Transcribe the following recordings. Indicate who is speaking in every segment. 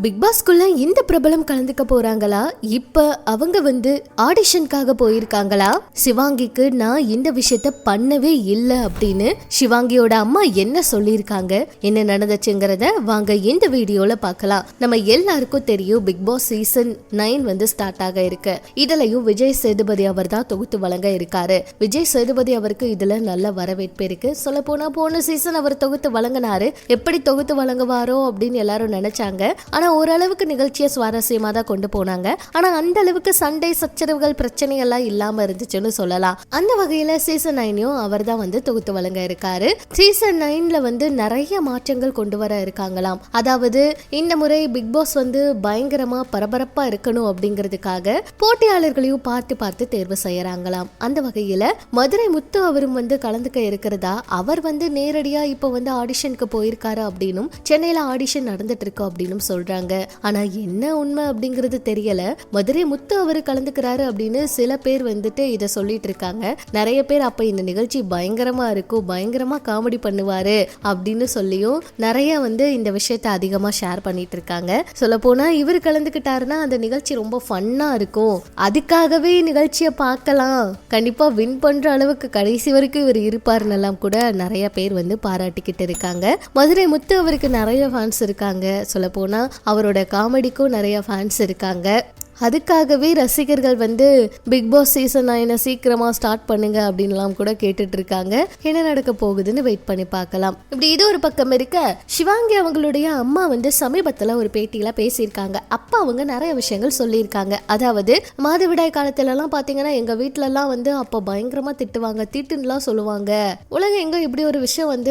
Speaker 1: Big பாஸ்குள்ள இந்த பிரபலம் கலந்துக்க போறாங்களா? இப்ப அவங்க ஆடிஷனுக்காக போயிருக்காங்களா? சிவாங்கிக்கு நான் இந்த விஷயத்த பண்ணவே இல்லை அப்படின்னு சிவாங்கியோட அம்மா என்ன சொல்லியிருக்காங்க, என்ன நடந்துச்சுங்கிறத வாங்க இந்த வீடியோல பார்க்கலாம். நம்ம எல்லாருக்கும் தெரியும் பிக் பாஸ் சீசன் 9 ஸ்டார்ட் ஆக இருக்கு. இதுலயும் விஜய் சேதுபதி அவர் தான் தொகுத்து வழங்க இருக்காரு. விஜய் சேதுபதி அவருக்கு இதுல நல்ல வரவேற்பு இருக்கு. சொல்ல போன சீசன் அவர் தொகுத்து வழங்கினாரு. எப்படி தொகுத்து வழங்குவாரோ அப்படின்னு எல்லாரும் நினைச்சாங்க. ஆனா ஓரளவுக்கு நிகழ்ச்சியை சுவாரஸ்யமா தான் கொண்டு போனாங்க. ஆனா அந்த அளவுக்கு சண்டை சச்சரவுகள் பிரச்சனை எல்லாம் இல்லாம இருந்துச்சுன்னு சொல்லலாம். அந்த வகையில சீசன் 9 அவர் தான் தொகுத்து வழங்க இருக்காரு. சீசன் 9ல நிறைய மாற்றங்கள் கொண்டு வர இருக்காங்களாம். அதாவது இந்த முறை பிக் பாஸ் பயங்கரமா பரபரப்பா இருக்கணும் அப்படிங்கிறதுக்காக போட்டியாளர்களையும் பார்த்து தேர்வு செய்யறாங்களாம். அந்த வகையில மதுரை முத்து அவரும் கலந்துக்க இருக்கிறதா, அவர் நேரடியா இப்ப ஆடிஷனுக்கு போயிருக்காரு அப்படின்னும் சென்னையில ஆடிஷன் நடந்துட்டு இருக்கு அப்படின்னு சொல்றாங்க. ஆனா என்ன உண்மை அப்படிங்கிறது தெரியல. மதுரை முத்து அவரு கலந்துக்கிறாரு அப்படின்னு சில பேர் இத சொல்லிட்டு இருக்காங்க. நிறைய பேர் அப்ப இந்த நிகழ்ச்சி பயங்கரமா இருக்கும், பயங்கரமா காமெடி பண்ணுவாரு அப்படின்னு சொல்லியும் நிறைய இந்த விஷயத்த அதிகமா ஷேர் பண்ணிட்டு இருக்காங்க. சொல்ல போனா இவர் கலந்துக்கிட்டாருன்னா அந்த நிகழ்ச்சி ரொம்ப ஃபன்னா இருக்கும், அதுக்காகவே நிகழ்ச்சியை பார்க்கலாம், கண்டிப்பா வின் பண்ற அளவுக்கு கடைசி வரைக்கும் இவர் இருப்பாருன்னு எல்லாம் கூட நிறைய பேர் பாராட்டிக்கிட்டு இருக்காங்க. மதுரை முத்து அவருக்கு நிறைய ஃபேன்ஸ் இருக்காங்க. சொல்ல போனா அவரோட காமெடிக்கும் நிறைய ஃபேன்ஸ் இருக்காங்க. அதுக்காகவே ரசிகர்கள் பிக் பாஸ் சீசன் 9 சீக்கிரமா ஸ்டார்ட் பண்ணுங்க அப்படின்லாம் கூட கேட்டுட்டு இருக்காங்க. என்ன நடக்க போகுதுன்னு வெயிட் பண்ணி பார்க்கலாம். இப்படி இது ஒரு பக்கம் இருக்க, சிவாங்கி அவங்களுடைய அம்மா சமீபத்துல ஒரு பேட்டியில பேசியிருக்காங்க. அப்பா அவங்க நிறைய விஷயங்கள் சொல்லியிருக்காங்க. அதாவது மாதவிடாய் காலத்துல எல்லாம் பாத்தீங்கன்னா எங்க வீட்டுல எல்லாம் அப்ப பயங்கரமா திட்டுவாங்க, திட்டுலாம் சொல்லுவாங்க. உலகம் எங்க இப்படி ஒரு விஷயம்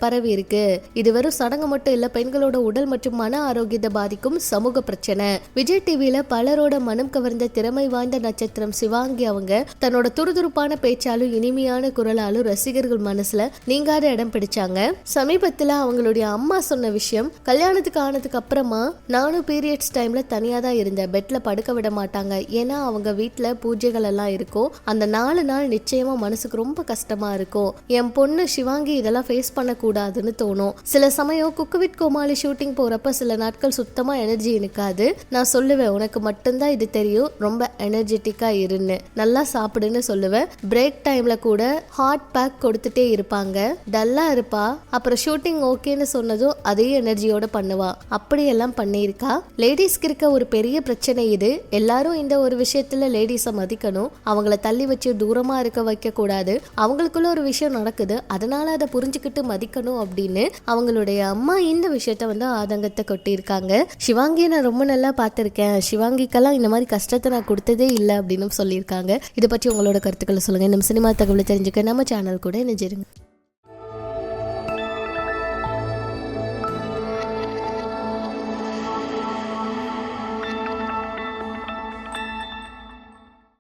Speaker 1: பரவி இருக்கு, இது வெறும் சடங்கு மட்டும் இல்ல, பெண்களோட உடல் மற்றும் மன ஆரோக்கியத்தை பாதிக்கும் சமூக பிரச்சனை. விஜய் டிவில பலரோட மனம் கவர்ந்த திறமை வாய்ந்த நட்சத்திரம் சிவாங்கி அவங்க தன்னோட துருதுருப்பான பேச்சாலும் இனிமையான குரலாலும் ரசிகர்கள் மனசுல நீங்காத இடம் பிடிச்சாங்க. சமீபத்துல அவங்களுடைய அம்மா சொன்ன விஷயம், கல்யாணத்துக்கு ஆனதுக்கு அப்புறமா நானும் பீரியட்ஸ் டைம்ல தனியா தான் இருந்தேன், பெட்ல படுக்க விட மாட்டாங்க, ஏன்னா அவங்க வீட்டுல பூஜைகள் எல்லாம் இருக்கும், அந்த 4 நாள் நிச்சயமா மனசுக்கு ரொம்ப கஷ்டமா இருக்கும், என் பொண்ணு சிவாங்கி இதெல்லாம் ஃபேஸ் பண்ண கூடாதுன்னு தோணும். சில சமயம் குக்கு வித் கோமாளி ஷூட்டிங் போறப்ப சில நாட்கள் சுத்தமா எனர்ஜி இருக்காது. நான் சொல்லுவேன், உனக்கு மட்டும் தான் இது தெரியும், ரொம்ப எனர்ஜெட்டிக்கா இருன்னு, நல்லா சாப்பிடுன்னு சொல்லுவேன். பிரேக் டைம்ல கூட ஹாட் பேக் கொடுத்துட்டே இருப்பாங்க, டல்லா இருப்பா. அப்புறம் ஷூட்டிங் ஓகேன்னு சொன்னதும் அதே எனர்ஜியோட பண்ணுவா. அப்படியெல்லாம் பண்ணியிருக்கா. லேடிஸ்க்கு இருக்க ஒரு பெரிய பிரச்சனை இது. எல்லாரும் இந்த ஒரு விஷயத்துல லேடிஸை மதிக்கணும், அவங்கள தள்ளி வச்சு தூரமா இருக்க வைக்க கூடாது. அவங்களுக்குள்ள ஒரு விஷயம் நடக்குது, அதனால அதை புரிஞ்சுக்கிட்டு மதிக்கணும் அப்படின்னு அவங்களுடைய அம்மா இந்த விஷயத்த ஆதங்கத்தை கொட்டியிருக்காங்க. சிவாங்கியை நான் ரொம்ப நல்லா பார்த்திருக்கேன், சிவாங்கிக்கெல்லாம் இந்த மாதிரி கஷ்டத்தை நான் கொடுத்ததே இல்லை அப்படின்னு சொல்லியிருக்காங்க. இதை பற்றி உங்களோட கருத்துக்களை சொல்லுங்க. நம்ம சினிமா தகவலை தெரிஞ்சுக்க நம்ம சேனல் கூட இணைஞ்சிருங்க.